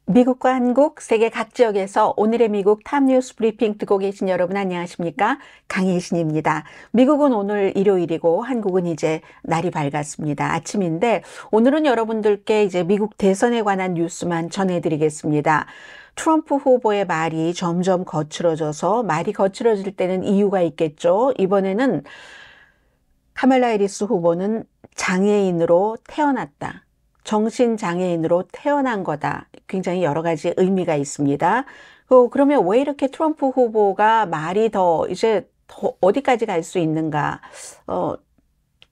미국과 한국, 세계 각 지역에서 오늘의 미국 탑뉴스 브리핑 듣고 계신 여러분 안녕하십니까? 강혜신입니다. 미국은 오늘 일요일이고 한국은 이제 날이 밝았습니다. 아침인데 오늘은 여러분들께 이제 미국 대선에 관한 뉴스만 전해드리겠습니다. 트럼프 후보의 말이 점점 거칠어져서 말이 거칠어질 때는 이유가 있겠죠. 이번에는 카멀라 해리스 후보는 장애인으로 태어났다. 정신장애인으로 태어난 거다. 굉장히 여러 가지 의미가 있습니다. 그러면 왜 이렇게 트럼프 후보가 말이 더 어디까지 갈 수 있는가?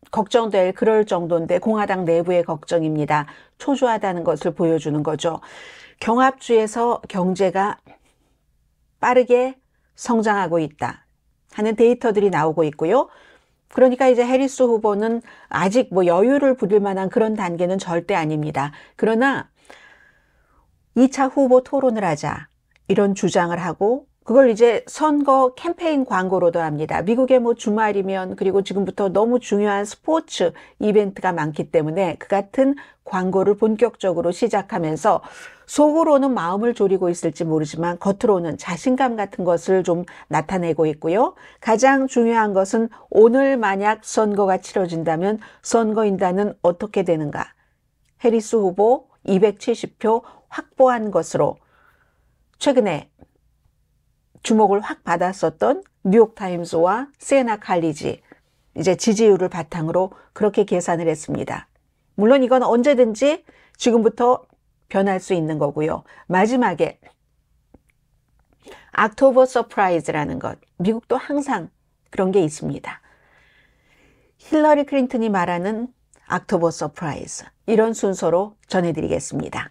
걱정될 그럴 정도인데 공화당 내부의 걱정입니다. 초조하다는 것을 보여주는 거죠. 경합주에서 경제가 빠르게 성장하고 있다 하는 데이터들이 나오고 있고요. 그러니까 이제 해리스 후보는 아직 여유를 부릴 만한 그런 단계는 절대 아닙니다. 그러나 2차 후보 토론을 하자 이런 주장을 하고 그걸 이제 선거 캠페인 광고로도 합니다. 미국의 주말이면 그리고 지금부터 너무 중요한 스포츠 이벤트가 많기 때문에 그 같은 광고를 본격적으로 시작하면서 속으로는 마음을 졸이고 있을지 모르지만 겉으로는 자신감 같은 것을 좀 나타내고 있고요. 가장 중요한 것은 오늘 만약 선거가 치러진다면 선거인단은 어떻게 되는가? 해리스 후보 270표 확보한 것으로 최근에 주목을 확 받았었던 뉴욕타임스와 시에나 칼리지 이제 지지율을 바탕으로 그렇게 계산을 했습니다. 물론 이건 언제든지 지금부터 변할 수 있는 거고요. 마지막에 옥토버 서프라이즈라는 것. 미국도 항상 그런 게 있습니다. 힐러리 클린턴이 말하는 옥토버 서프라이즈. 이런 순서로 전해드리겠습니다.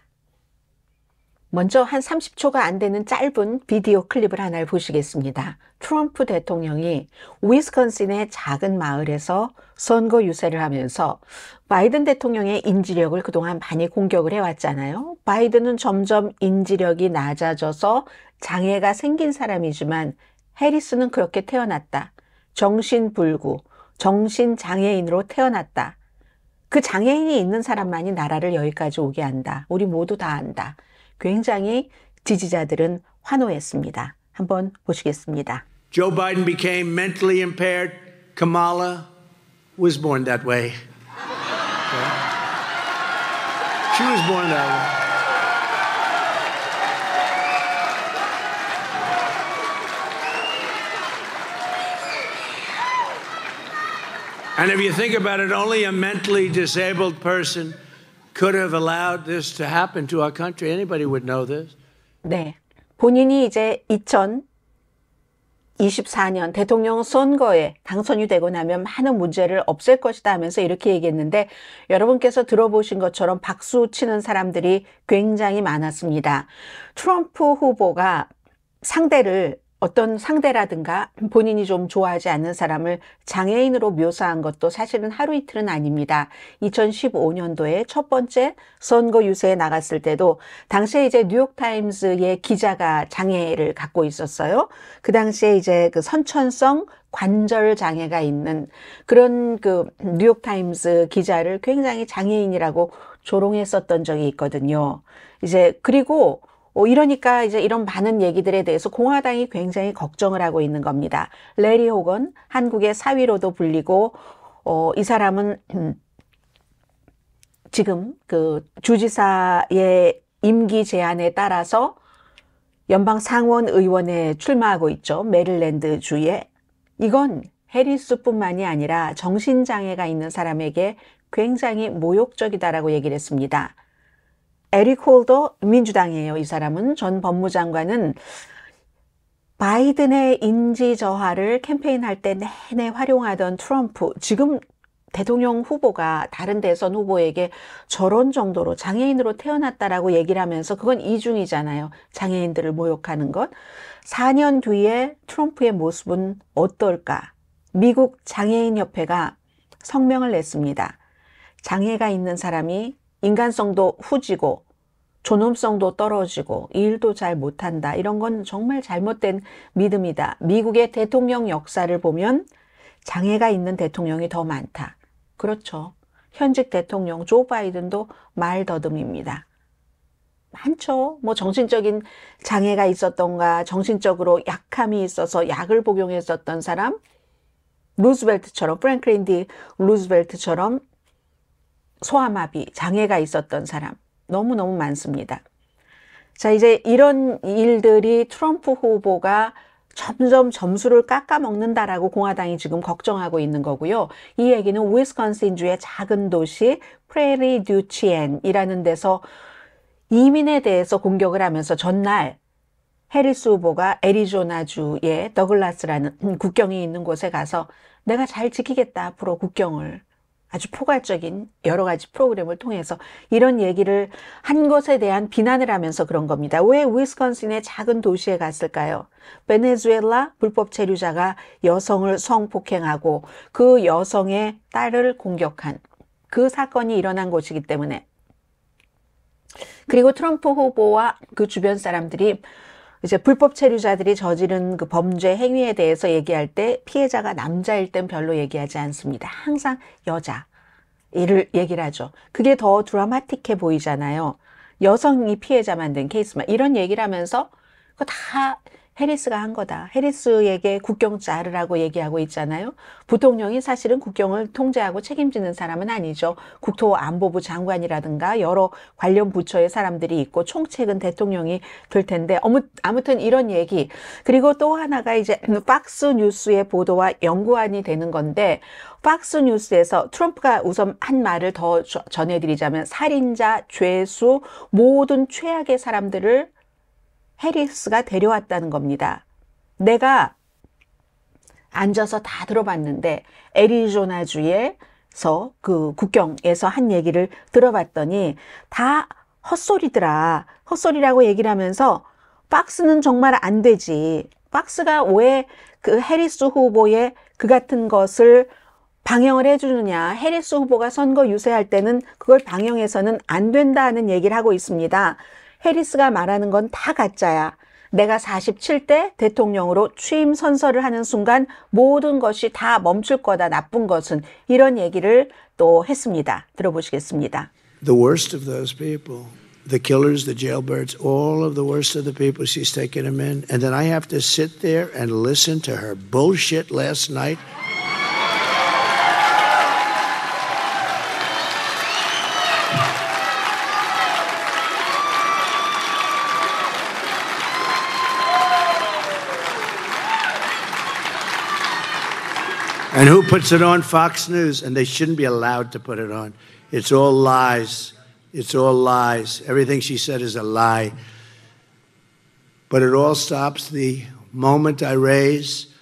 먼저 한 30초가 안 되는 짧은 비디오 클립을 하나를 보시겠습니다. 트럼프 대통령이 위스콘신의 작은 마을에서 선거 유세를 하면서 바이든 대통령의 인지력을 그동안 많이 공격을 해왔잖아요. 바이든은 점점 인지력이 낮아져서 장애가 생긴 사람이지만 해리스는 그렇게 태어났다. 정신불구, 정신장애인으로 태어났다. 그 장애인이 있는 사람만이 나라를 여기까지 오게 한다. 우리 모두 다 안다. 굉장히 지지자들은 환호했습니다. 한번 보시겠습니다. Joe Biden became mentally impaired. Kamala was born that way. Okay? She was born that way. And if you think about it, only a mentally disabled person could have allowed this to happen to our country. Anybody would know this. 네, 본인이 이제 2024년 대통령 선거에 당선이 되고 나면 많은 문제를 없앨 것이다 하면서 이렇게 얘기했는데 여러분께서 들어보신 것처럼 박수 치는 사람들이 굉장히 많았습니다. 트럼프 후보가 어떤 상대라든가 본인이 좀 좋아하지 않는 사람을 장애인으로 묘사한 것도 사실은 하루 이틀은 아닙니다. 2015년도에 첫 번째 선거 유세에 나갔을 때도 당시에 이제 뉴욕타임스의 기자가 장애를 갖고 있었어요. 그 당시에 이제 그 선천성 관절 장애가 있는 그런 그 뉴욕타임스 기자를 굉장히 장애인이라고 조롱했었던 적이 있거든요. 그리고 이러니까 이제 이런 많은 얘기들에 대해서 공화당이 굉장히 걱정을 하고 있는 겁니다. 레리 호건, 한국의 사위로도 불리고, 이 사람은, 지금 그 주지사의 임기 제한에 따라서 연방 상원 의원에 출마하고 있죠. 메릴랜드 주에. 이건 해리스뿐만이 아니라 정신장애가 있는 사람에게 굉장히 모욕적이다라고 얘기를 했습니다. 에릭 홀더 민주당이에요. 이 사람은 전 법무장관은 바이든의 인지 저하를 캠페인할 때 내내 활용하던 트럼프, 지금 대통령 후보가 다른 대선 후보에게 저런 정도로 장애인으로 태어났다라고 얘기를 하면서 그건 이중이잖아요. 장애인들을 모욕하는 것. 4년 뒤에 트럼프의 모습은 어떨까? 미국 장애인협회가 성명을 냈습니다. 장애가 있는 사람이 인간성도 후지고 존엄성도 떨어지고 일도 잘 못한다. 이런 건 정말 잘못된 믿음이다. 미국의 대통령 역사를 보면 장애가 있는 대통령이 더 많다. 그렇죠. 현직 대통령 조 바이든도 말더듬입니다. 많죠. 뭐 정신적인 장애가 있었던가, 정신적으로 약함이 있어서 약을 복용했었던 사람, 루즈벨트처럼, 프랭클린 디 루즈벨트처럼 소아마비, 장애가 있었던 사람, 너무너무 많습니다. 자, 이제 이런 일들이 트럼프 후보가 점점 점수를 깎아먹는다라고 공화당이 지금 걱정하고 있는 거고요. 이 얘기는 위스콘신주의 작은 도시 프레리 듀치엔이라는 데서 이민에 대해서 공격을 하면서 전날 해리스 후보가 애리조나주의 더글라스라는 국경이 있는 곳에 가서 내가 잘 지키겠다, 앞으로 국경을. 아주 포괄적인 여러 가지 프로그램을 통해서 이런 얘기를 한 것에 대한 비난을 하면서 그런 겁니다. 왜 위스콘신의 작은 도시에 갔을까요? 베네수엘라 불법 체류자가 여성을 성폭행하고 그 여성의 딸을 공격한 그 사건이 일어난 곳이기 때문에. 그리고 트럼프 후보와 그 주변 사람들이 이제 불법 체류자들이 저지른 그 범죄 행위에 대해서 얘기할 때 피해자가 남자일 땐 별로 얘기하지 않습니다. 항상 여자 이를 얘기를 하죠. 그게 더 드라마틱해 보이잖아요. 여성이 피해자 만든 케이스만 이런 얘기를 하면서 그거 다 해리스가 한 거다. 해리스에게 국경 자르라고 얘기하고 있잖아요. 부통령이 사실은 국경을 통제하고 책임지는 사람은 아니죠. 국토안보부 장관이라든가 여러 관련 부처의 사람들이 있고 총책은 대통령이 될 텐데 아무튼 이런 얘기. 그리고 또 하나가 이제 팍스 뉴스의 보도와 연관이 되는 건데 팍스 뉴스에서 트럼프가 우선 한 말을 더 전해드리자면 살인자, 죄수, 모든 최악의 사람들을 해리스가 데려왔다는 겁니다. 내가 앉아서 다 들어봤는데 애리조나주에서 그 국경에서 한 얘기를 들어봤더니 다 헛소리더라. 헛소리라고 얘기를 하면서 박스는 정말 안 되지. 박스가 왜 그 해리스 후보의 그 같은 것을 방영을 해주느냐. 해리스 후보가 선거 유세할 때는 그걸 방영해서는 안 된다는 얘기를 하고 있습니다. 해리스가 말하는 건 다 가짜야. 내가 47대 대통령으로 취임 선서를 하는 순간 모든 것이 다 멈출 거다. 나쁜 것은. 이런 얘기를 또 했습니다. 들어보시겠습니다. The worst of those people, the killers, the jailbirds, all of the worst of the people, she's taken them in. And then I have to sit there and listen to her bullshit last night. And who puts it on? Fox News. And they shouldn't be allowed to put it on. It's all lies. It's all lies. Everything she said is a lie. But it all stops the moment I raise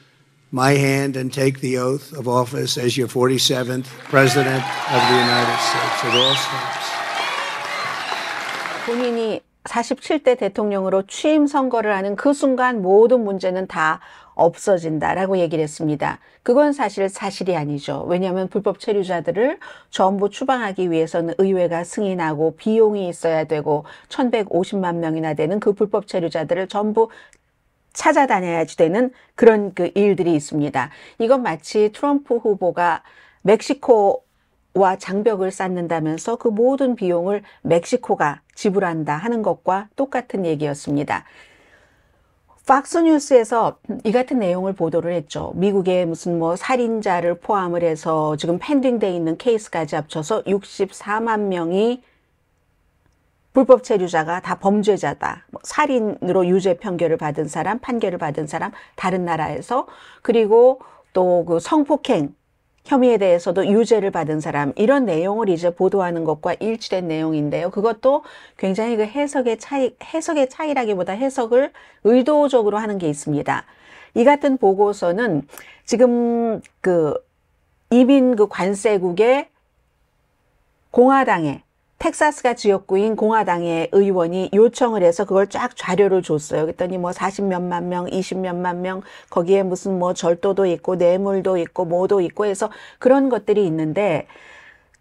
my hand and take the oath of office as your 47th President of the United States. It all stops. 본인이 47대 대통령으로 취임 선거를 하는 그 순간 모든 문제는 다 없어진다라고 얘기를 했습니다. 그건 사실이 아니죠. 왜냐하면 불법 체류자들을 전부 추방하기 위해서는 의회가 승인하고 비용이 있어야 되고 1150만 명이나 되는 그 불법 체류자들을 전부 찾아다녀야지 되는 그런 그 일들이 있습니다. 이건 마치 트럼프 후보가 멕시코와 장벽을 쌓는다면서 그 모든 비용을 멕시코가 지불한다 하는 것과 똑같은 얘기였습니다. 팍스뉴스에서 이 같은 내용을 보도를 했죠. 미국의 무슨 뭐 살인자를 포함을 해서 지금 펜딩돼 있는 케이스까지 합쳐서 64만 명이 불법 체류자가 다 범죄자다. 뭐 살인으로 유죄 판결을 받은 사람, 다른 나라에서 그리고 또 그 성폭행 혐의에 대해서도 유죄를 받은 사람 이런 내용을 이제 보도하는 것과 일치된 내용인데요. 그것도 굉장히 그 해석의 차이라기보다 해석을 의도적으로 하는 게 있습니다. 이 같은 보고서는 지금 그 이민 그 관세국의 공화당의 텍사스가 지역구인 공화당의 의원이 요청을 해서 그걸 쫙 자료를 줬어요. 그랬더니 뭐 40몇만 명, 20몇만 명, 거기에 무슨 뭐 절도도 있고 뇌물도 있고 뭐도 있고 해서 그런 것들이 있는데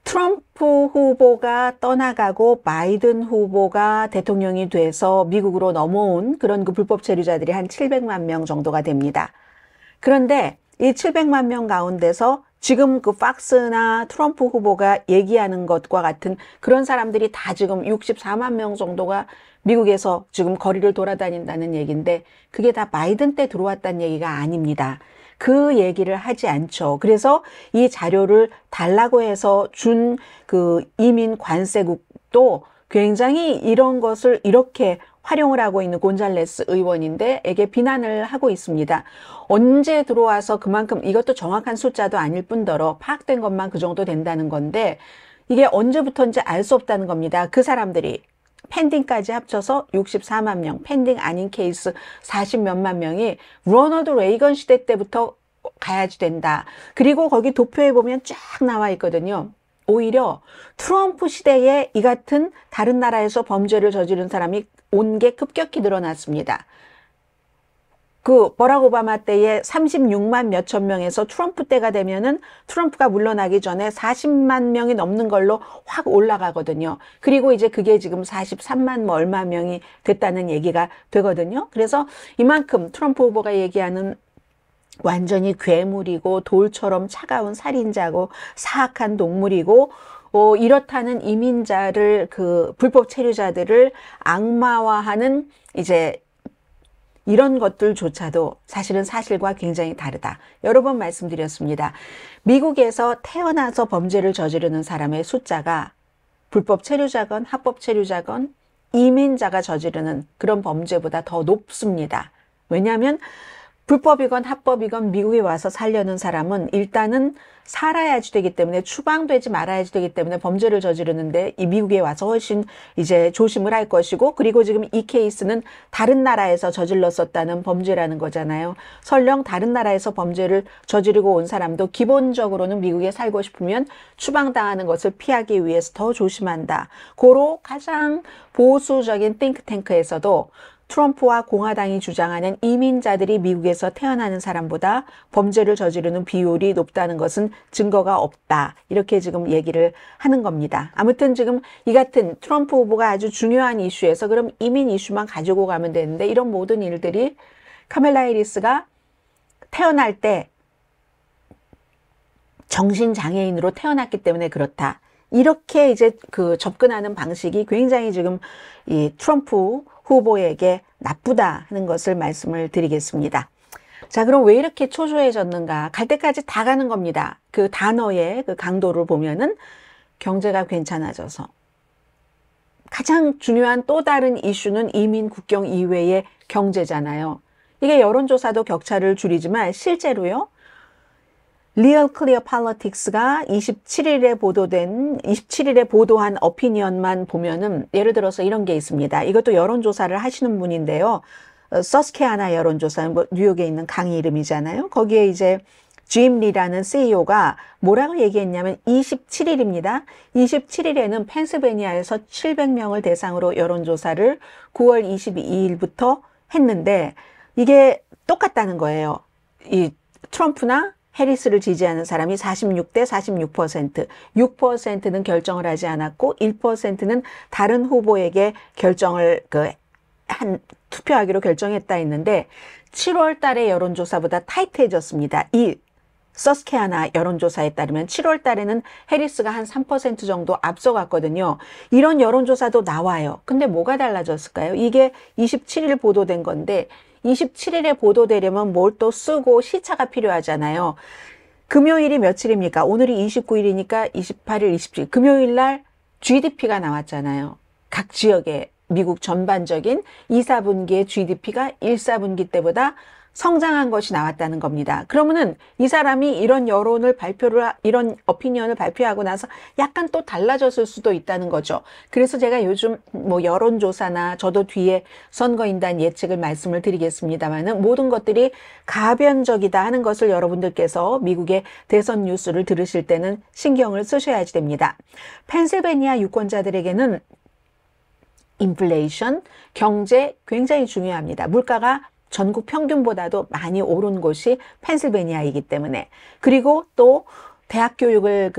트럼프 후보가 떠나가고 바이든 후보가 대통령이 돼서 미국으로 넘어온 그런 그 불법 체류자들이 한 700만 명 정도가 됩니다. 그런데 이 700만 명 가운데서 지금 그 팍스나 트럼프 후보가 얘기하는 것과 같은 그런 사람들이 다 지금 64만 명 정도가 미국에서 지금 거리를 돌아다닌다는 얘기인데 그게 다 바이든 때 들어왔다는 얘기가 아닙니다. 그 얘기를 하지 않죠. 그래서 이 자료를 달라고 해서 준 그 이민 관세국도 굉장히 이런 것을 이렇게 활용을 하고 있는 곤잘레스 의원인데 에게 비난을 하고 있습니다. 언제 들어와서 그만큼 이것도 정확한 숫자도 아닐 뿐더러 파악된 것만 그 정도 된다는 건데 이게 언제부터인지 알 수 없다는 겁니다. 그 사람들이 펜딩까지 합쳐서 64만 명, 펜딩 아닌 케이스 40몇만 명이 로널드 레이건 시대 때부터 가야지 된다. 그리고 거기 도표에 보면 쫙 나와 있거든요. 오히려 트럼프 시대에 이 같은 다른 나라에서 범죄를 저지른 사람이 온 게 급격히 늘어났습니다. 그 버락 오바마 때에 36만 몇천 명에서 트럼프 때가 되면은 트럼프가 물러나기 전에 40만 명이 넘는 걸로 확 올라가거든요. 그리고 이제 그게 지금 43만 뭐 얼마 명이 됐다는 얘기가 되거든요. 그래서 이만큼 트럼프 후보가 얘기하는 완전히 괴물이고 돌처럼 차가운 살인자고 사악한 동물이고 이렇다는 이민자를 그 불법 체류자들을 악마화하는 이제 이런 것들조차도 사실은 사실과 굉장히 다르다. 여러 번 말씀드렸습니다. 미국에서 태어나서 범죄를 저지르는 사람의 숫자가 불법 체류자건 합법 체류자건 이민자가 저지르는 그런 범죄보다 더 높습니다. 왜냐하면 불법이건 합법이건 미국에 와서 살려는 사람은 일단은 살아야지 되기 때문에 추방되지 말아야지 되기 때문에 범죄를 저지르는데 이 미국에 와서 훨씬 이제 조심을 할 것이고 그리고 지금 이 케이스는 다른 나라에서 저질렀었다는 범죄라는 거잖아요. 설령 다른 나라에서 범죄를 저지르고 온 사람도 기본적으로는 미국에 살고 싶으면 추방당하는 것을 피하기 위해서 더 조심한다. 고로 가장 보수적인 띵크탱크에서도 트럼프와 공화당이 주장하는 이민자들이 미국에서 태어나는 사람보다 범죄를 저지르는 비율이 높다는 것은 증거가 없다. 이렇게 지금 얘기를 하는 겁니다. 아무튼 지금 이 같은 트럼프 후보가 아주 중요한 이슈에서 그럼 이민 이슈만 가지고 가면 되는데 이런 모든 일들이 카멜라 해리스가 태어날 때 정신장애인으로 태어났기 때문에 그렇다. 이렇게 이제 그 접근하는 방식이 굉장히 지금 이 트럼프 후보에게 나쁘다 하는 것을 말씀을 드리겠습니다. 자, 그럼 왜 이렇게 초조해졌는가? 갈 때까지 다 가는 겁니다. 그 단어의 그 강도를 보면은 경제가 괜찮아져서. 가장 중요한 또 다른 이슈는 이민 국경 이외의 경제잖아요. 이게 여론조사도 격차를 줄이지만 실제로요. 리얼 클리어 팔러틱스가 27일에 보도한 어피니언만 보면은 예를 들어서 이런 게 있습니다. 이것도 여론조사를 하시는 분인데요. 서스케아나 여론조사, 뭐 뉴욕에 있는 강의 이름이잖아요. 거기에 이제 짐 리라는 CEO가 뭐라고 얘기했냐면 27일입니다. 27일에는 펜실베니아에서 700명을 대상으로 여론조사를 9월 22일부터 했는데 이게 똑같다는 거예요. 이 트럼프나 해리스를 지지하는 사람이 46대 46%, 6%는 결정을 하지 않았고 1%는 다른 후보에게 결정을 투표하기로 결정했다 했는데 7월 달의 여론조사보다 타이트해졌습니다. 이 서스케아나 여론조사에 따르면 7월 달에는 해리스가 한 3% 정도 앞서갔거든요. 이런 여론조사도 나와요. 근데 뭐가 달라졌을까요? 이게 27일 보도된 건데 27일에 보도되려면 뭘 또 쓰고 시차가 필요하잖아요. 금요일이 며칠입니까? 오늘이 29일이니까 28일, 27일. 금요일 날 GDP가 나왔잖아요. 각 지역의 미국 전반적인 2, 4분기의 GDP가 1, 4분기 때보다 성장한 것이 나왔다는 겁니다. 그러면은 이 사람이 이런 이런 어피니언을 발표하고 나서 약간 또 달라졌을 수도 있다는 거죠. 그래서 제가 요즘 뭐 여론조사나 저도 뒤에 선거인단 예측을 말씀을 드리겠습니다만은 모든 것들이 가변적이다 하는 것을 여러분들께서 미국의 대선 뉴스를 들으실 때는 신경을 쓰셔야지 됩니다. 펜실베니아 유권자들에게는 인플레이션, 경제 굉장히 중요합니다. 물가가 전국 평균보다도 많이 오른 곳이 펜실베니아이기 때문에 그리고 또 대학 교육을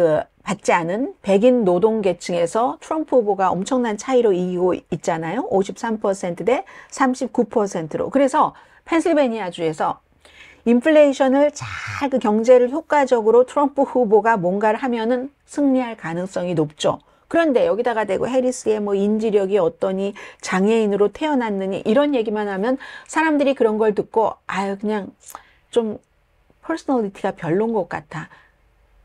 받지 않은 백인 노동계층에서 트럼프 후보가 엄청난 차이로 이기고 있잖아요. 53% 대 39%로. 그래서 펜실베니아주에서 인플레이션을 잘 그 경제를 효과적으로 트럼프 후보가 뭔가를 하면은 승리할 가능성이 높죠. 그런데 여기다가 대고 해리스의 뭐 인지력이 어떠니, 장애인으로 태어났느니 이런 얘기만 하면 사람들이 그런 걸 듣고 아유 그냥 좀 퍼스널리티가 별론 것 같아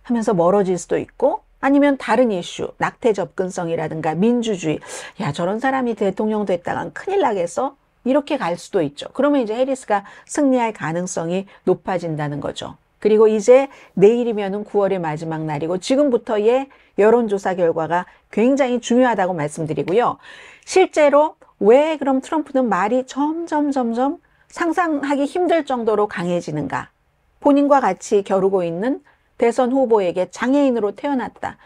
하면서 멀어질 수도 있고, 아니면 다른 이슈, 낙태 접근성이라든가 민주주의, 야 저런 사람이 대통령 됐다간 큰일 나겠어? 이렇게 갈 수도 있죠. 그러면 이제 해리스가 승리할 가능성이 높아진다는 거죠. 그리고 이제 내일이면은 9월의 마지막 날이고 지금부터의 여론조사 결과가 굉장히 중요하다고 말씀드리고요. 실제로 왜 그럼 트럼프는 말이 점점 상상하기 힘들 정도로 강해지는가? 본인과 같이 겨루고 있는 대선 후보에게 장애인으로 태어났다.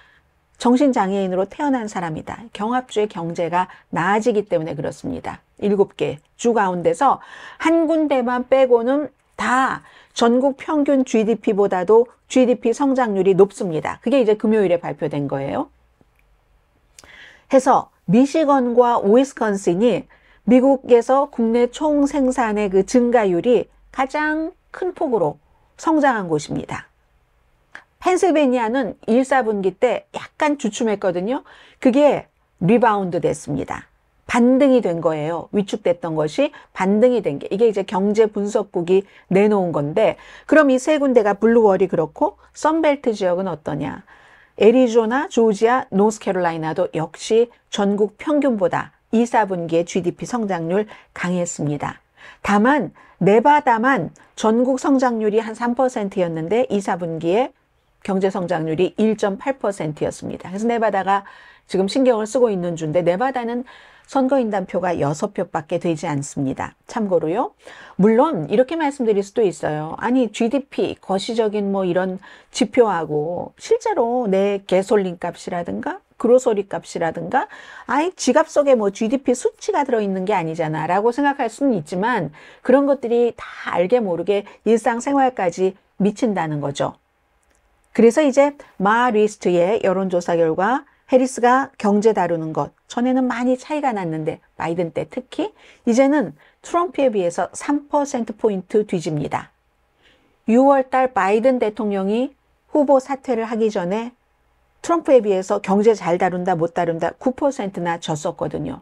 정신장애인으로 태어난 사람이다. 경합주의 경제가 나아지기 때문에 그렇습니다. 7개 주 가운데서 한 군데만 빼고는 다 전국 평균 GDP보다도 GDP 성장률이 높습니다. 그게 이제 금요일에 발표된 거예요. 해서 미시건과 위스콘신이 미국에서 국내 총 생산의 그 증가율이 가장 큰 폭으로 성장한 곳입니다. 펜실베니아는 1, 4분기 때 약간 주춤했거든요. 그게 리바운드 됐습니다. 반등이 된 거예요. 위축됐던 것이 반등이 된 게. 이게 이제 경제 분석국이 내놓은 건데, 그럼 이 세 군데가 블루월이 그렇고 선벨트 지역은 어떠냐? 애리조나, 조지아, 노스캐롤라이나도 역시 전국 평균보다 2, 4분기의 GDP 성장률 강했습니다. 다만 네바다만 전국 성장률이 한 3%였는데 2, 4분기에 경제 성장률이 1.8%였습니다. 그래서 네바다가 지금 신경을 쓰고 있는 주인데, 네바다는 선거인단표가 6표밖에 되지 않습니다. 참고로요. 물론 이렇게 말씀드릴 수도 있어요. 아니 GDP, 거시적인 뭐 이런 지표하고 실제로 내 가솔린 값이라든가 그로서리 값이라든가 아이 지갑 속에 뭐 GDP 수치가 들어있는 게 아니잖아 라고 생각할 수는 있지만, 그런 것들이 다 알게 모르게 일상생활까지 미친다는 거죠. 그래서 이제 마리스트의 여론조사 결과 해리스가 경제 다루는 것, 전에는 많이 차이가 났는데 바이든 때 특히 이제는 트럼프에 비해서 3%포인트 뒤집니다. 6월 달 바이든 대통령이 후보 사퇴를 하기 전에 트럼프에 비해서 경제 잘 다룬다 못 다룬다 9%나 졌었거든요.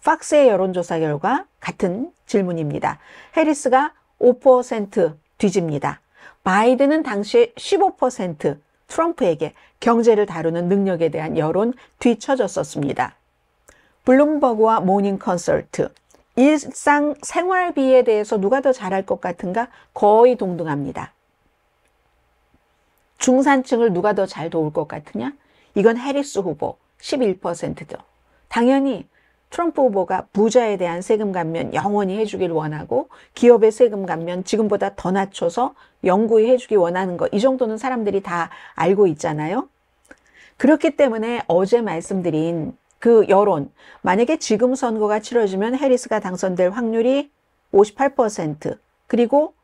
팍스의 여론조사 결과 같은 질문입니다. 해리스가 5% 뒤집니다. 바이든은 당시에 15% 트럼프에게 경제를 다루는 능력에 대한 여론 뒤처졌었습니다. 블룸버그와 모닝 컨설트, 일상 생활비에 대해서 누가 더 잘할 것 같은가? 거의 동등합니다. 중산층을 누가 더 잘 도울 것 같으냐? 이건 해리스 후보 11%죠. 당연히 트럼프 후보가 부자에 대한 세금 감면 영원히 해주길 원하고, 기업의 세금 감면 지금보다 더 낮춰서 영구히 해주기 원하는 거, 이 정도는 사람들이 다 알고 있잖아요. 그렇기 때문에 어제 말씀드린 그 여론, 만약에 지금 선거가 치러지면 해리스가 당선될 확률이 58%, 그리고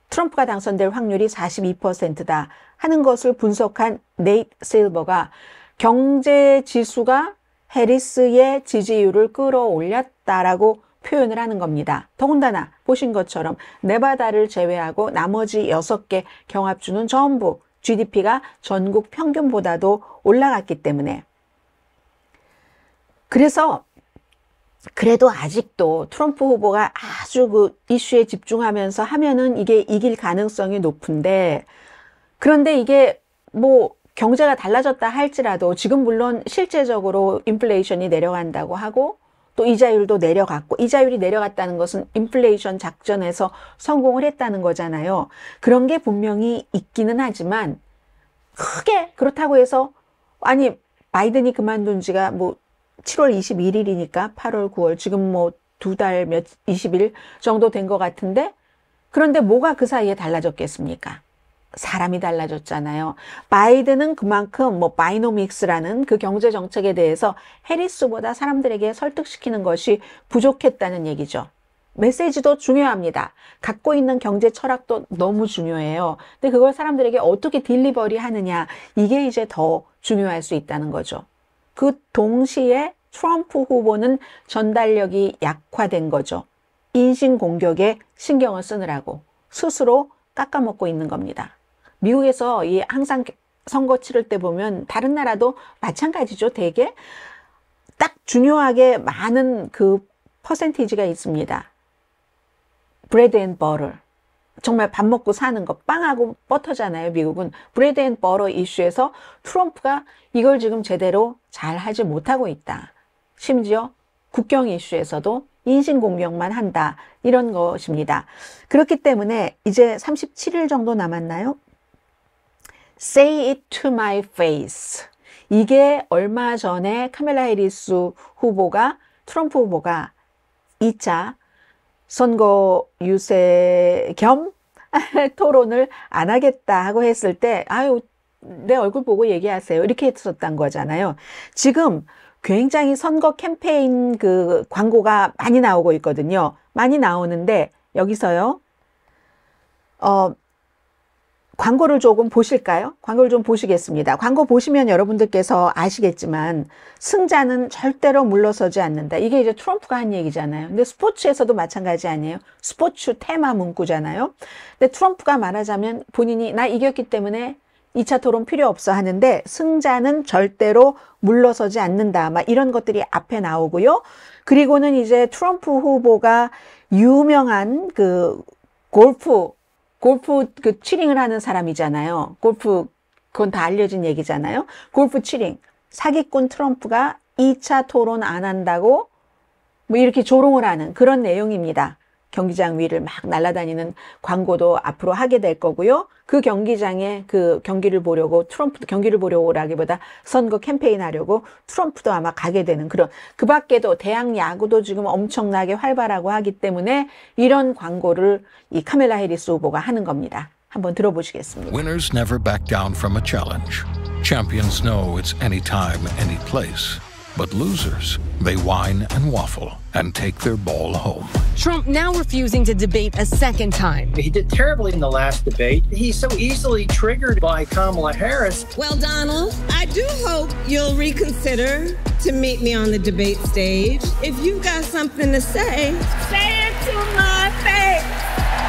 트럼프가 당선될 확률이 42%다 하는 것을 분석한 네이트 실버가 경제 지수가 해리스의 지지율을 끌어올렸다라고 표현을 하는 겁니다. 더군다나 보신 것처럼 네바다를 제외하고 나머지 6개 경합주는 전부 GDP가 전국 평균보다도 올라갔기 때문에, 그래서 그래도 아직도 트럼프 후보가 아주 그 이슈에 집중하면서 하면은 이게 이길 가능성이 높은데, 그런데 이게 뭐 경제가 달라졌다 할지라도 지금 물론 실제적으로 인플레이션이 내려간다고 하고 또 이자율도 내려갔고, 이자율이 내려갔다는 것은 인플레이션 작전에서 성공을 했다는 거잖아요. 그런 게 분명히 있기는 하지만 크게 그렇다고 해서, 아니 바이든이 그만둔 지가 뭐 7월 21일이니까 8월 9월 지금 뭐 2달 20일 정도 된 것 같은데, 그런데 뭐가 그 사이에 달라졌겠습니까? 사람이 달라졌잖아요. 바이든은 그만큼 뭐 바이노믹스라는 그 경제 정책에 대해서 해리스보다 사람들에게 설득시키는 것이 부족했다는 얘기죠. 메시지도 중요합니다. 갖고 있는 경제 철학도 너무 중요해요. 근데 그걸 사람들에게 어떻게 딜리버리 하느냐, 이게 이제 더 중요할 수 있다는 거죠. 그 동시에 트럼프 후보는 전달력이 약화된 거죠. 인신공격에 신경을 쓰느라고. 스스로 깎아먹고 있는 겁니다. 미국에서 이 항상 선거 치를 때 보면 다른 나라도 마찬가지죠. 되게 딱 중요하게 많은 그 퍼센티지가 있습니다. 브레드 앤 버터. 정말 밥 먹고 사는 거, 빵하고 버터잖아요. 미국은 브레드 앤 버터 이슈에서 트럼프가 이걸 지금 제대로 잘 하지 못하고 있다. 심지어 국경 이슈에서도 인신공격만 한다. 이런 것입니다. 그렇기 때문에 이제 37일 정도 남았나요? Say it to my face. 이게 얼마 전에 카멜라 해리스 후보가, 트럼프 후보가 2차 선거 유세 겸 토론을 안 하겠다 하고 했을 때, 아유, 내 얼굴 보고 얘기하세요. 이렇게 했었단 거잖아요. 지금 굉장히 선거 캠페인 그 광고가 많이 나오고 있거든요. 많이 나오는데, 여기서요, 광고를 조금 보실까요? 광고를 좀 보시겠습니다. 광고 보시면 여러분들께서 아시겠지만 승자는 절대로 물러서지 않는다. 이게 이제 트럼프가 한 얘기잖아요. 근데 스포츠에서도 마찬가지 아니에요? 스포츠 테마 문구잖아요. 근데 트럼프가 말하자면 본인이 나 이겼기 때문에 2차 토론 필요 없어 하는데 승자는 절대로 물러서지 않는다. 막 이런 것들이 앞에 나오고요. 그리고는 이제 트럼프 후보가 유명한 그 골프 그 치링을 하는 사람이잖아요. 골프, 그건 다 알려진 얘기잖아요. 골프 치링. 사기꾼 트럼프가 2차 토론 안 한다고 뭐 이렇게 조롱을 하는 그런 내용입니다. 경기장 위를 막 날아다니는 광고도 앞으로 하게 될 거고요. 그 경기장에 그 경기를 보려고 트럼프도 경기를 보려고라기보다 선거 캠페인 하려고 트럼프도 아마 가게 되는 그런, 그 밖에도 대학 야구도 지금 엄청나게 활발하고 하기 때문에 이런 광고를 이 카멜라 해리스 후보가 하는 겁니다. 한번 들어보시겠습니다. Winners never back down from a challenge. Champions know it's anytime, any place. But losers, they whine and waffle and take their ball home. Trump now refusing to debate a second time. He did terribly in the last debate. He's so easily triggered by Kamala Harris. Well, Donald, I do hope you'll reconsider to meet me on the debate stage. If you've got something to say it to my face.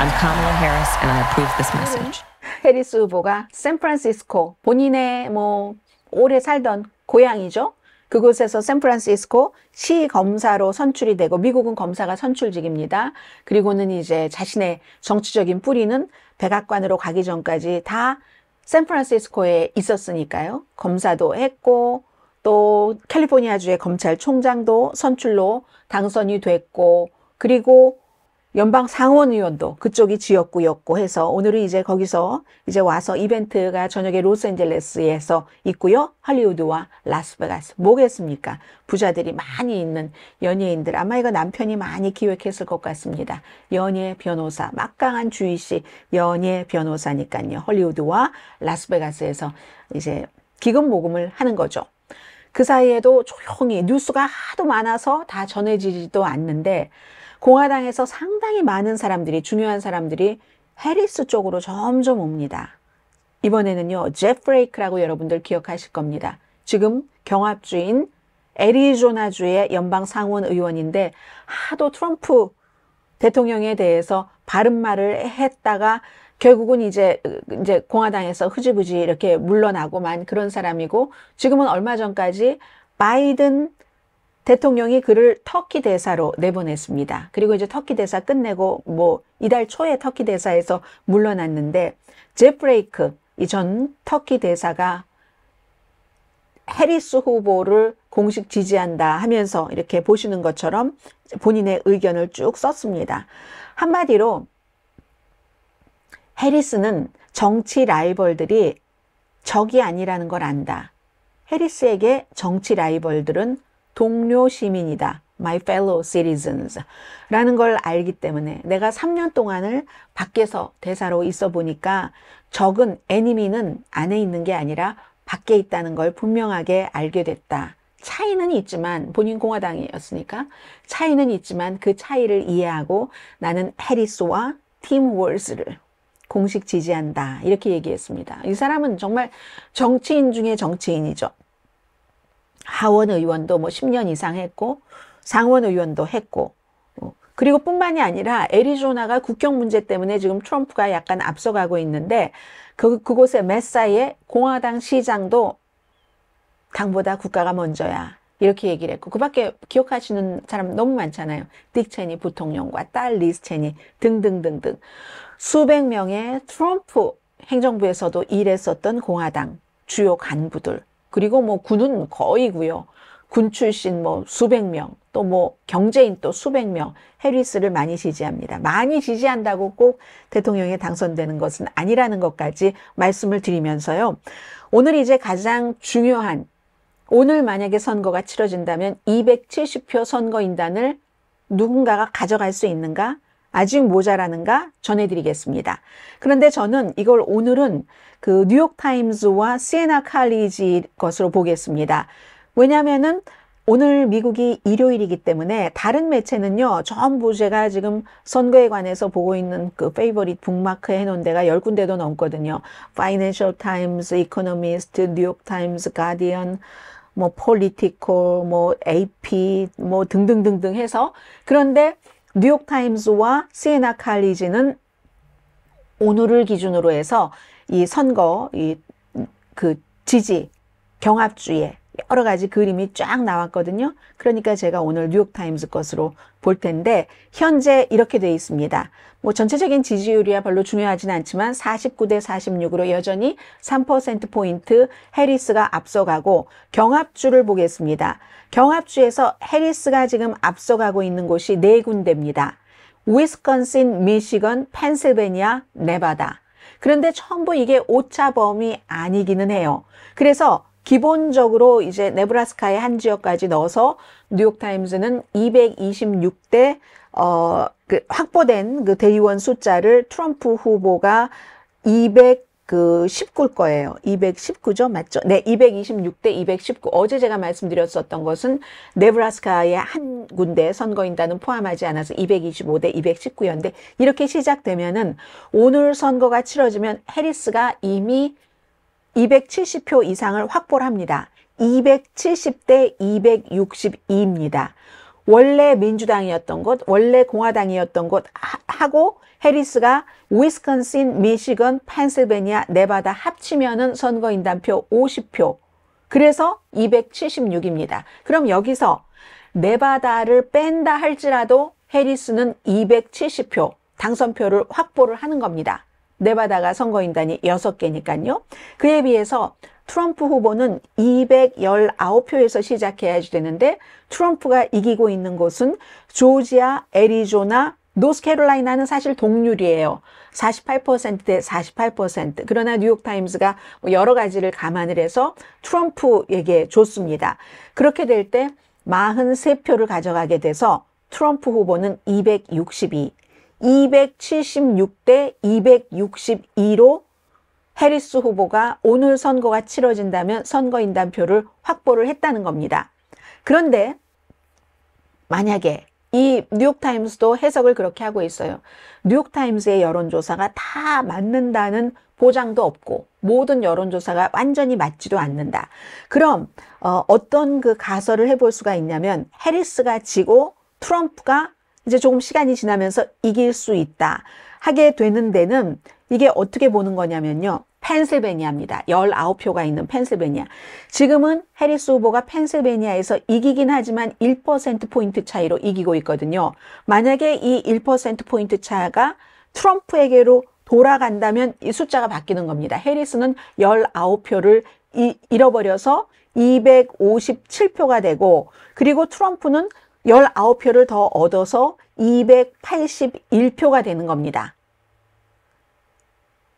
I'm Kamala Harris and I approve this message. 해리스 후보가 샌프란시스코, 본인의 뭐 오래 살던 고향이죠. 그곳에서 샌프란시스코 시 검사로 선출이 되고, 미국은 검사가 선출직입니다. 그리고는 이제 자신의 정치적인 뿌리는 백악관으로 가기 전까지 다 샌프란시스코에 있었으니까요. 검사도 했고 또 캘리포니아주의 검찰총장도 선출로 당선이 됐고, 그리고 연방 상원의원도 그쪽이 지역구였고 해서 오늘은 이제 거기서 이제 와서 이벤트가 저녁에 로스앤젤레스에서 있고요. 할리우드와 라스베가스. 뭐겠습니까? 부자들이 많이 있는 연예인들. 아마 이거 남편이 많이 기획했을 것 같습니다. 연예 변호사, 막강한 주의씨 연예 변호사니까요. 헐리우드와 라스베가스에서 이제 기금 모금을 하는 거죠. 그 사이에도 조용히 뉴스가 하도 많아서 다 전해지지도 않는데 공화당에서 상당히 많은 사람들이, 중요한 사람들이 해리스 쪽으로 점점 옵니다. 이번에는요, 제프 브레이크라고 여러분들 기억하실 겁니다. 지금 경합주인 애리조나주의 연방 상원 의원인데 하도 트럼프 대통령에 대해서 바른 말을 했다가 결국은 이제 공화당에서 흐지부지 이렇게 물러나고만 그런 사람이고, 지금은 얼마 전까지 바이든 대통령이 그를 터키 대사로 내보냈습니다. 그리고 이제 터키 대사 끝내고 뭐 이달 초에 터키 대사에서 물러났는데, 제프 브레이크 이 전 터키 대사가 해리스 후보를 공식 지지한다 하면서 이렇게 보시는 것처럼 본인의 의견을 쭉 썼습니다. 한마디로 해리스는 정치 라이벌들이 적이 아니라는 걸 안다. 해리스에게 정치 라이벌들은 동료 시민이다. My fellow citizens 라는 걸 알기 때문에, 내가 3년 동안을 밖에서 대사로 있어 보니까 적은, 에니미는 안에 있는 게 아니라 밖에 있다는 걸 분명하게 알게 됐다. 차이는 있지만, 본인 공화당이었으니까 차이는 있지만 그 차이를 이해하고 나는 해리스와 팀 월스를 공식 지지한다. 이렇게 얘기했습니다. 이 사람은 정말 정치인 중에 정치인이죠. 하원 의원도 뭐 10년 이상 했고, 상원 의원도 했고, 그리고 뿐만이 아니라 애리조나가 국경 문제 때문에 지금 트럼프가 약간 앞서가고 있는데 그곳의 메사의 공화당 시장도 당보다 국가가 먼저야. 이렇게 얘기를 했고 그 밖에 기억하시는 사람 너무 많잖아요. 딕 체니 부통령과 딸 리즈 체니 등등등등. 수백 명의 트럼프 행정부에서도 일했었던 공화당 주요 간부들 그리고 뭐 군은 거의고요. 군 출신 뭐 수백 명 또 뭐 경제인 또 수백 명 해리스를 많이 지지합니다. 많이 지지한다고 꼭 대통령에 당선되는 것은 아니라는 것까지 말씀을 드리면서요. 오늘 이제 가장 중요한 오늘 만약에 선거가 치러진다면 270표 선거인단을 누군가가 가져갈 수 있는가? 아직 모자라는가? 전해드리겠습니다. 그런데 저는 이걸 오늘은 그 뉴욕타임즈와 시에나 칼리지 것으로 보겠습니다. 왜냐하면은 오늘 미국이 일요일이기 때문에 다른 매체는요, 전부 제가 지금 선거에 관해서 보고 있는 그 페이버릿 북마크 해놓은 데가 10군데도 넘거든요. 파이낸셜 타임스, 이코노미스트, 뉴욕 타임스, 가디언, 뭐 폴리티컬, 뭐 AP, 뭐 등등등등 해서 그런데 뉴욕 타임스와 시에나 칼리지는 오늘을 기준으로 해서 이 선거, 그 지지, 경합주의 여러 가지 그림이 쫙 나왔거든요. 그러니까 제가 오늘 뉴욕타임스 것으로 볼 텐데 현재 이렇게 돼 있습니다. 뭐 전체적인 지지율이야 별로 중요하진 않지만 49대 46으로 여전히 3%포인트 해리스가 앞서가고 경합주를 보겠습니다. 경합주에서 해리스가 지금 앞서가고 있는 곳이 4군데입니다. 위스콘신, 미시건, 펜실베니아, 네바다. 그런데 전부 이게 오차 범위 아니기는 해요. 그래서 기본적으로 이제 네브라스카의 한 지역까지 넣어서 뉴욕타임즈는 226대 확보된 그 대의원 숫자를 트럼프 후보가 219일 거예요. 219죠? 맞죠? 네, 226대 219. 어제 제가 말씀드렸었던 것은 네브라스카의 한 군데 선거인단은 포함하지 않아서 225대 219였는데 이렇게 시작되면은 오늘 선거가 치러지면 해리스가 이미 270표 이상을 확보를 합니다. 270대 262입니다. 원래 민주당이었던 곳, 원래 공화당이었던 곳 하고 해리스가 위스콘신, 미시건, 펜실베니아, 네바다 합치면은 선거인단표 50표. 그래서 276입니다. 그럼 여기서 네바다를 뺀다 할지라도 해리스는 270표 당선표를 확보를 하는 겁니다. 네바다가 선거인단이 6개니까요. 그에 비해서 트럼프 후보는 219표에서 시작해야지 되는데 트럼프가 이기고 있는 곳은 조지아, 애리조나, 노스캐롤라이나는 사실 동률이에요. 48%대 48%. 그러나 뉴욕타임스가 여러 가지를 감안을 해서 트럼프에게 줬습니다. 그렇게 될 때 43표를 가져가게 돼서 트럼프 후보는 262. 276대 262로 해리스 후보가 오늘 선거가 치러진다면 선거인단표를 확보를 했다는 겁니다. 그런데 만약에 이 뉴욕타임스도 해석을 그렇게 하고 있어요. 뉴욕타임스의 여론조사가 다 맞는다는 보장도 없고 모든 여론조사가 완전히 맞지도 않는다. 그럼 어떤 그 가설을 해볼 수가 있냐면 해리스가 지고 트럼프가 이제 조금 시간이 지나면서 이길 수 있다 하게 되는 데는 이게 어떻게 보는 거냐면요. 펜실베니아입니다. 19표가 있는 펜실베니아. 지금은 해리스 후보가 펜실베니아에서 이기긴 하지만 1%포인트 차이로 이기고 있거든요. 만약에 이 1%포인트 차가 트럼프에게로 돌아간다면 이 숫자가 바뀌는 겁니다. 해리스는 19표를 잃어버려서 257표가 되고 그리고 트럼프는 19표를 더 얻어서 281표가 되는 겁니다.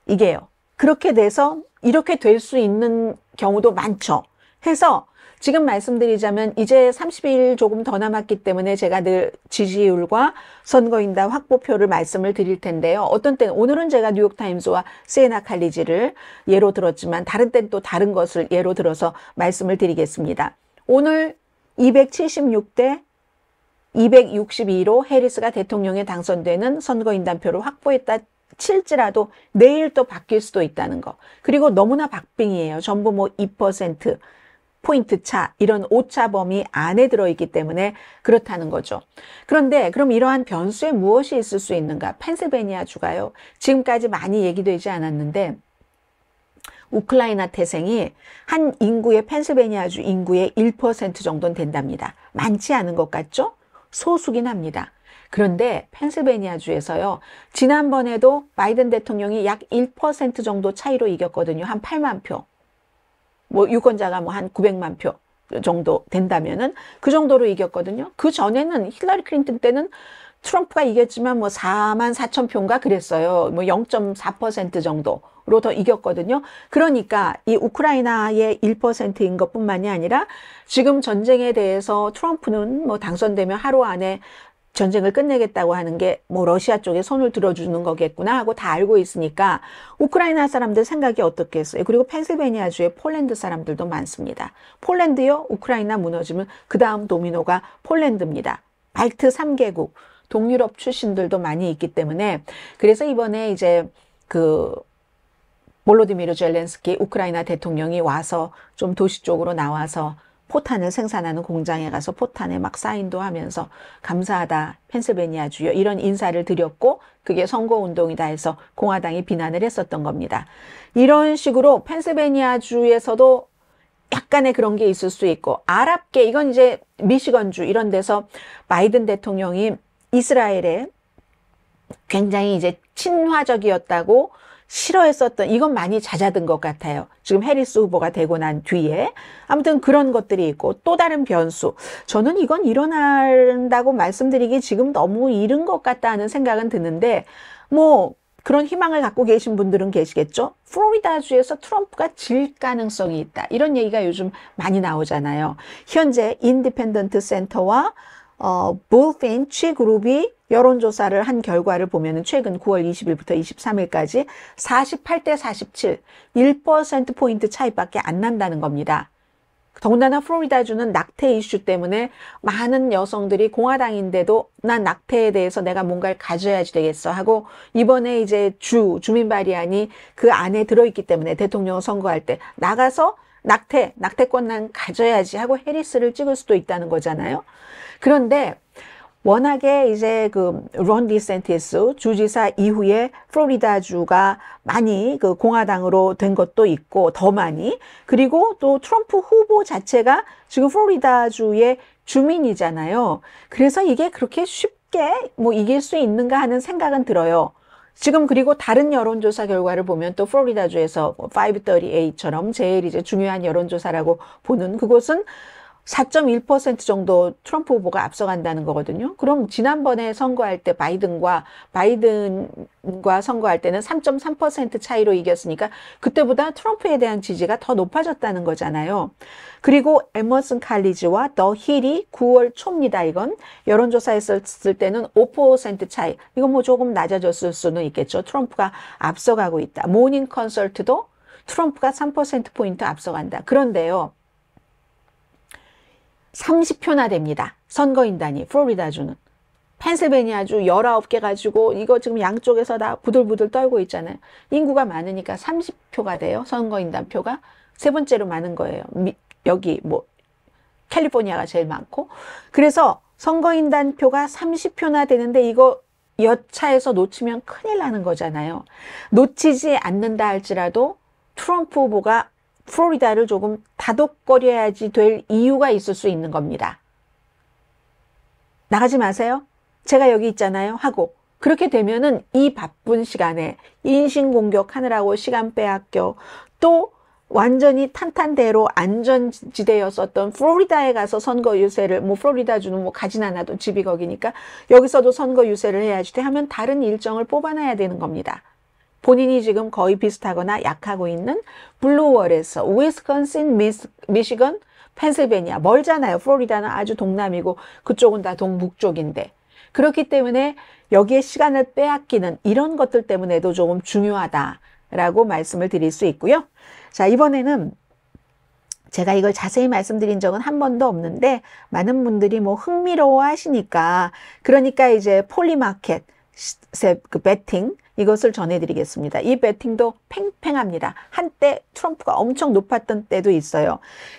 이게요. 그렇게 돼서 이렇게 될 수 있는 경우도 많죠. 해서 지금 말씀드리자면 이제 30일 조금 더 남았기 때문에 제가 늘 지지율과 선거인단 확보표를 말씀을 드릴 텐데요. 어떤 때는 오늘은 제가 뉴욕타임스와 시에나 칼리지를 예로 들었지만 다른 때는 또 다른 것을 예로 들어서 말씀을 드리겠습니다. 오늘 276대 262로 해리스가 대통령에 당선되는 선거인단표를 확보했다 칠지라도 내일 또 바뀔 수도 있다는 거. 그리고 너무나 박빙이에요. 전부 뭐 2%, 포인트 차, 이런 오차 범위 안에 들어있기 때문에 그렇다는 거죠. 그런데 그럼 이러한 변수에 무엇이 있을 수 있는가? 펜실베니아주가요. 지금까지 많이 얘기되지 않았는데 우크라이나 태생이 한 인구의 펜실베니아주 인구의 1% 정도는 된답니다. 많지 않은 것 같죠? 소수긴 합니다. 그런데 펜실베니아주에서요. 지난번에도 바이든 대통령이 약 1% 정도 차이로 이겼거든요. 한 8만 표. 뭐 유권자가 뭐 한 900만 표 정도 된다면은 그 정도로 이겼거든요. 그 전에는 힐러리 클린턴 때는 트럼프가 이겼지만 뭐 4만 4천 표인가 그랬어요. 뭐 0.4% 정도로 더 이겼거든요. 그러니까 이 우크라이나의 1%인 것뿐만이 아니라 지금 전쟁에 대해서 트럼프는 뭐 당선되면 하루 안에 전쟁을 끝내겠다고 하는 게 뭐 러시아 쪽에 손을 들어주는 거겠구나 하고 다 알고 있으니까 우크라이나 사람들 생각이 어떻겠어요? 그리고 펜실베니아주에 폴란드 사람들도 많습니다. 폴란드요? 우크라이나 무너지면 그 다음 도미노가 폴란드입니다. 발트 3개국, 동유럽 출신들도 많이 있기 때문에 그래서 이번에 이제 그 볼로디미르 젤렌스키 우크라이나 대통령이 와서 좀 도시 쪽으로 나와서 포탄을 생산하는 공장에 가서 포탄에 막 사인도 하면서 감사하다 펜실베니아주요 이런 인사를 드렸고 그게 선거운동이다 해서 공화당이 비난을 했었던 겁니다. 이런 식으로 펜실베니아주에서도 약간의 그런 게 있을 수 있고 아랍계 이건 이제 미시건주 이런 데서 바이든 대통령이 이스라엘에 굉장히 이제 친화적이었다고 싫어했었던 이건 많이 잦아든 것 같아요. 지금 해리스 후보가 되고 난 뒤에 아무튼 그런 것들이 있고 또 다른 변수 저는 이건 일어난다고 말씀드리기 지금 너무 이른 것 같다 하는 생각은 드는데 뭐 그런 희망을 갖고 계신 분들은 계시겠죠. 플로리다주에서 트럼프가 질 가능성이 있다 이런 얘기가 요즘 많이 나오잖아요. 현재 인디펜던트 센터와 볼핀 취그룹이 여론조사를 한 결과를 보면 최근 9월 20일부터 23일까지 48대 47, 1%포인트 차이밖에 안 난다는 겁니다. 더군다나 플로리다주는 낙태 이슈 때문에 많은 여성들이 공화당인데도 난 낙태에 대해서 내가 뭔가를 가져야지 되겠어 하고 이번에 이제 주민 발의안이 그 안에 들어있기 때문에 대통령 선거할 때 나가서 낙태권 난 가져야지 하고 해리스를 찍을 수도 있다는 거잖아요. 그런데 워낙에 이제 론 디센티스 주지사 이후에 플로리다주가 많이 그 공화당으로 된 것도 있고 더 많이 그리고 또 트럼프 후보 자체가 지금 플로리다주의 주민이잖아요. 그래서 이게 그렇게 쉽게 뭐 이길 수 있는가 하는 생각은 들어요. 지금 그리고 다른 여론조사 결과를 보면 또 플로리다주에서 538처럼 제일 이제 중요한 여론조사라고 보는 그곳은 4.1% 정도 트럼프 후보가 앞서간다는 거거든요. 그럼 지난번에 선거할 때 바이든과 선거할 때는 3.3% 차이로 이겼으니까 그때보다 트럼프에 대한 지지가 더 높아졌다는 거잖아요. 그리고 에머슨 칼리지와 더 힐이 9월 초입니다. 이건 여론조사 했을 때는 5% 차이. 이건 뭐 조금 낮아졌을 수는 있겠죠. 트럼프가 앞서가고 있다. 모닝 컨설트도 트럼프가 3%포인트 앞서간다. 그런데요. 30표나 됩니다. 선거인단이 플로리다주는. 펜실베니아주 19개 가지고 이거 지금 양쪽에서 다 부들부들 떨고 있잖아요. 인구가 많으니까 30표가 돼요. 선거인단 표가. 세 번째로 많은 거예요. 여기 뭐 캘리포니아가 제일 많고. 그래서 선거인단 표가 30표나 되는데 이거 여차에서 놓치면 큰일 나는 거잖아요. 놓치지 않는다 할지라도 트럼프 후보가 플로리다를 조금 다독거려야지 될 이유가 있을 수 있는 겁니다. 나가지 마세요. 제가 여기 있잖아요. 하고 그렇게 되면은 이 바쁜 시간에 인신공격하느라고 시간 빼앗겨 또 완전히 탄탄대로 안전지대였었던 플로리다에 가서 선거 유세를 뭐 플로리다주는 뭐 가진 않아도 집이 거기니까 여기서도 선거 유세를 해야지 돼 하면 다른 일정을 뽑아놔야 되는 겁니다. 본인이 지금 거의 비슷하거나 약하고 있는 블루월에서 위스콘신, 미시건, 펜실베니아 멀잖아요. 플로리다는 아주 동남이고 그쪽은 다 동북쪽인데 그렇기 때문에 여기에 시간을 빼앗기는 이런 것들 때문에도 조금 중요하다라고 말씀을 드릴 수 있고요. 자, 이번에는 제가 이걸 자세히 말씀드린 적은 한 번도 없는데 많은 분들이 뭐 흥미로워 하시니까 그러니까 이제 폴리마켓 그 배팅 이것을 전해드리겠습니다. 이 배팅도 팽팽합니다. 한때 트럼프가 엄청 높았던 때도 있어요.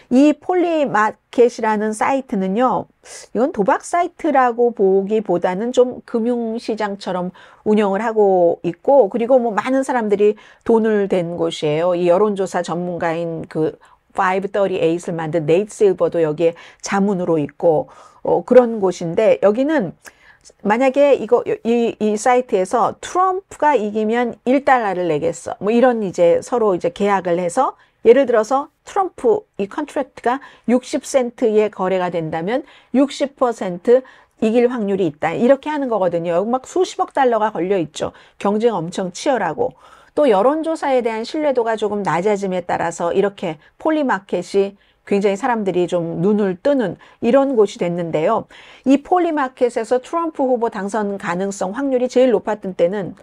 이 폴리마켓이라는 사이트는요, 이건 도박 사이트라고 보기보다는 좀 금융시장처럼 운영을 하고 있고, 그리고 뭐 많은 사람들이 돈을 댄 곳이에요. 이 여론조사 전문가인 그 538을 만든 네이트 실버도 여기에 자문으로 있고, 그런 곳인데, 여기는 만약에 이 사이트에서 트럼프가 이기면 1달러를 내겠어. 뭐 이런 이제 서로 이제 계약을 해서 예를 들어서 트럼프 이 컨트랙트가 60센트에 거래가 된다면 60% 이길 확률이 있다. 이렇게 하는 거거든요. 여기 막 수십억 달러가 걸려 있죠. 경쟁 엄청 치열하고. 또 여론조사에 대한 신뢰도가 조금 낮아짐에 따라서 이렇게 폴리마켓이 굉장히 사람들이 좀 눈을 뜨는 이런 곳이 됐는데요. 이 폴리마켓에서 트럼프 후보 당선 가능성 확률이 제일 높았던 때는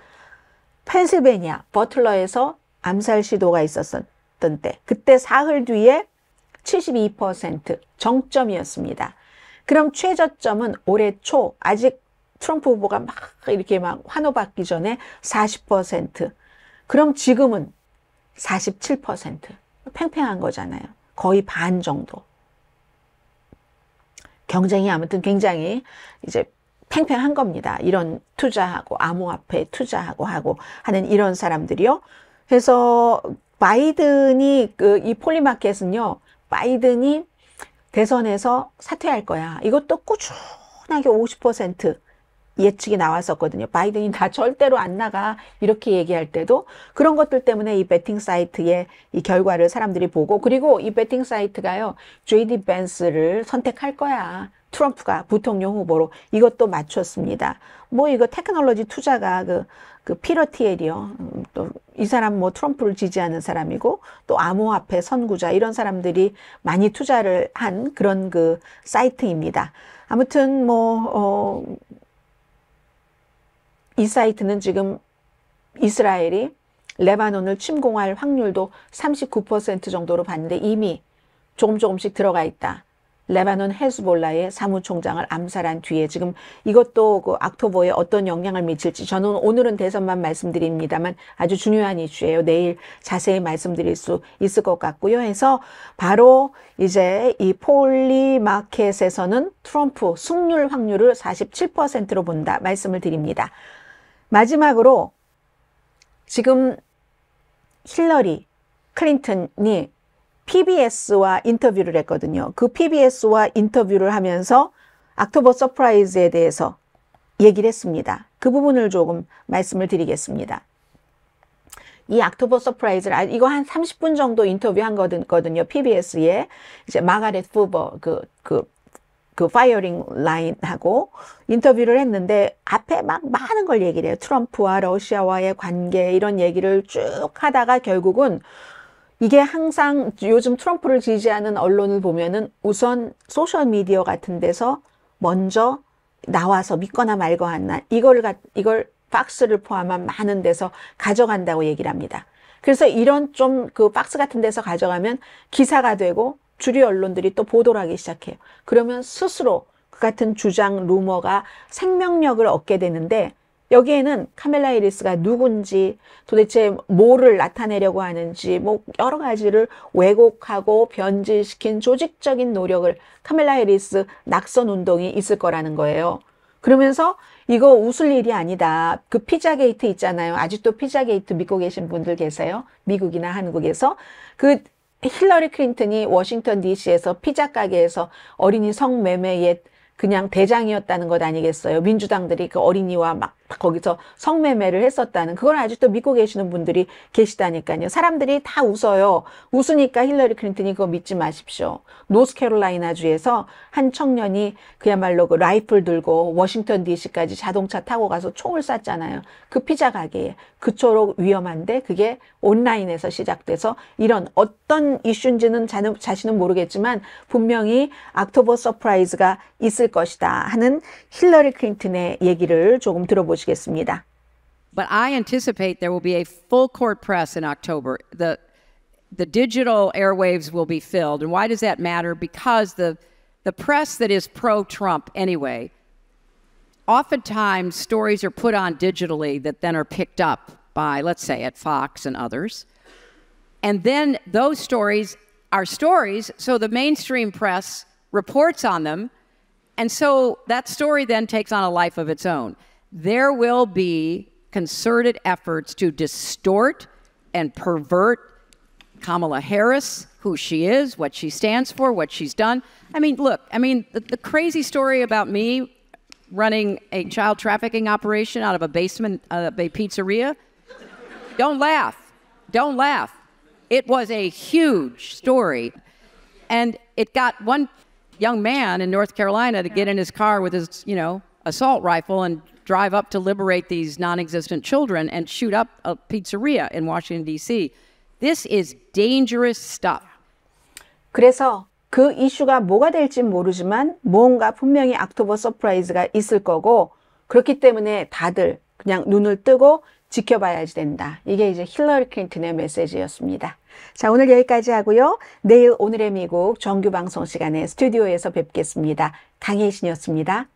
펜실베니아, 버틀러에서 암살 시도가 있었던 때. 그때 사흘 뒤에 72% 정점이었습니다. 그럼 최저점은 올해 초 아직 트럼프 후보가 막 이렇게 막 환호받기 전에 40%. 그럼 지금은 47%. 팽팽한 거잖아요. 거의 반 정도. 경쟁이 아무튼 굉장히 이제 팽팽한 겁니다. 이런 투자하고 암호화폐 투자하고 하는 이런 사람들이요. 그래서 바이든이 이 폴리마켓은요. 바이든이 대선에서 사퇴할 거야. 이것도 꾸준하게 50% 예측이 나왔었거든요. 바이든이 다 절대로 안 나가 이렇게 얘기할 때도 그런 것들 때문에 이 배팅 사이트의 이 결과를 사람들이 보고 그리고 이 배팅 사이트가요. JD 벤스를 선택할 거야. 트럼프가 부통령 후보로 이것도 맞췄습니다. 뭐 이거 테크놀로지 투자가 그 피터 티엘이요. 또 이 사람 뭐 트럼프를 지지하는 사람이고 또 암호화폐 선구자 이런 사람들이 많이 투자를 한 그런 그 사이트입니다. 아무튼 이 사이트는 지금 이스라엘이 레바논을 침공할 확률도 39% 정도로 봤는데 이미 조금씩 들어가 있다. 레바논 헤즈볼라의 사무총장을 암살한 뒤에 지금 이것도 그 옥토버에 어떤 영향을 미칠지 저는 오늘은 대선만 말씀드립니다만 아주 중요한 이슈예요. 내일 자세히 말씀드릴 수 있을 것 같고요. 해서 바로 이제 이 폴리마켓에서는 트럼프 승률 확률을 47%로 본다 말씀을 드립니다. 마지막으로 지금 힐러리 클린턴이 PBS와 인터뷰를 했거든요. 그 PBS와 인터뷰를 하면서 옥토버 서프라이즈에 대해서 얘기를 했습니다. 그 부분을 조금 말씀을 드리겠습니다. 이 옥토버 서프라이즈를 이거 한 30분 정도 인터뷰한 거거든요. PBS에 이제 마가렛 푸버 그 파이어링 라인하고 인터뷰를 했는데 앞에 막 많은 걸 얘기를 해요. 트럼프와 러시아와의 관계 이런 얘기를 쭉 하다가 결국은 이게 항상 요즘 트럼프를 지지하는 언론을 보면은 우선 소셜미디어 같은 데서 먼저 나와서 믿거나 말거나 이걸 팍스를 포함한 많은 데서 가져간다고 얘기를 합니다. 그래서 이런 좀 그 팍스 같은 데서 가져가면 기사가 되고 주류 언론들이 또 보도를 하기 시작해요. 그러면 스스로 그 같은 주장, 루머가 생명력을 얻게 되는데 여기에는 카멜라 해리스가 누군지 도대체 뭐를 나타내려고 하는지 뭐 여러 가지를 왜곡하고 변질시킨 조직적인 노력을 카멜라 해리스 낙선 운동이 있을 거라는 거예요. 그러면서 이거 웃을 일이 아니다. 그 피자 게이트 있잖아요. 아직도 피자 게이트 믿고 계신 분들 계세요? 미국이나 한국에서. 그 힐러리 클린턴이 워싱턴 DC에서 피자 가게에서 어린이 성매매에 그냥 대장이었다는 것 아니겠어요? 민주당들이 그 어린이와 막 거기서 성매매를 했었다는 그걸 아직도 믿고 계시는 분들이 계시다니까요. 사람들이 다 웃어요. 웃으니까 힐러리 클린턴이 그거 믿지 마십시오. 노스캐롤라이나주에서 한 청년이 그야말로 그 라이플 들고 워싱턴 DC까지 자동차 타고 가서 총을 쐈잖아요. 그 피자 가게에. 그토록 위험한데 그게 온라인에서 시작돼서 이런 어떤 이슈인지는 자신은 모르겠지만 분명히 옥토버 서프라이즈가 있을 것이다 하는 힐러리 클린턴의 얘기를 조금 들어보시겠습니다. But I anticipate there will be a full court press in October. The digital airwaves will be filled. And why does that matter? Because the press that is pro-Trump anyway oftentimes stories are put on digitally that then are picked up by, let's say, at Fox and others. And then those stories are stories, so the mainstream press reports on them, and so that story then takes on a life of its own. There will be concerted efforts to distort and pervert Kamala Harris, who she is, what she stands for, what she's done. I mean, look, the crazy story about me running a child trafficking operation out of a basement of a pizzeria, don't laugh. Don't laugh. It was a huge story. And it got one young man in North Carolina to get in his car with his, assault rifle and drive up to liberate these non-existent children and shoot up a pizzeria in Washington, D.C. This is dangerous stuff. 그래서 그 이슈가 뭐가 될진 모르지만 뭔가 분명히 옥토버 서프라이즈가 있을 거고 그렇기 때문에 다들 그냥 눈을 뜨고 지켜봐야지 된다. 이게 이제 힐러리 클린턴의 메시지였습니다. 자, 오늘 여기까지 하고요. 내일 오늘의 미국 정규 방송 시간에 스튜디오에서 뵙겠습니다. 강혜신이었습니다.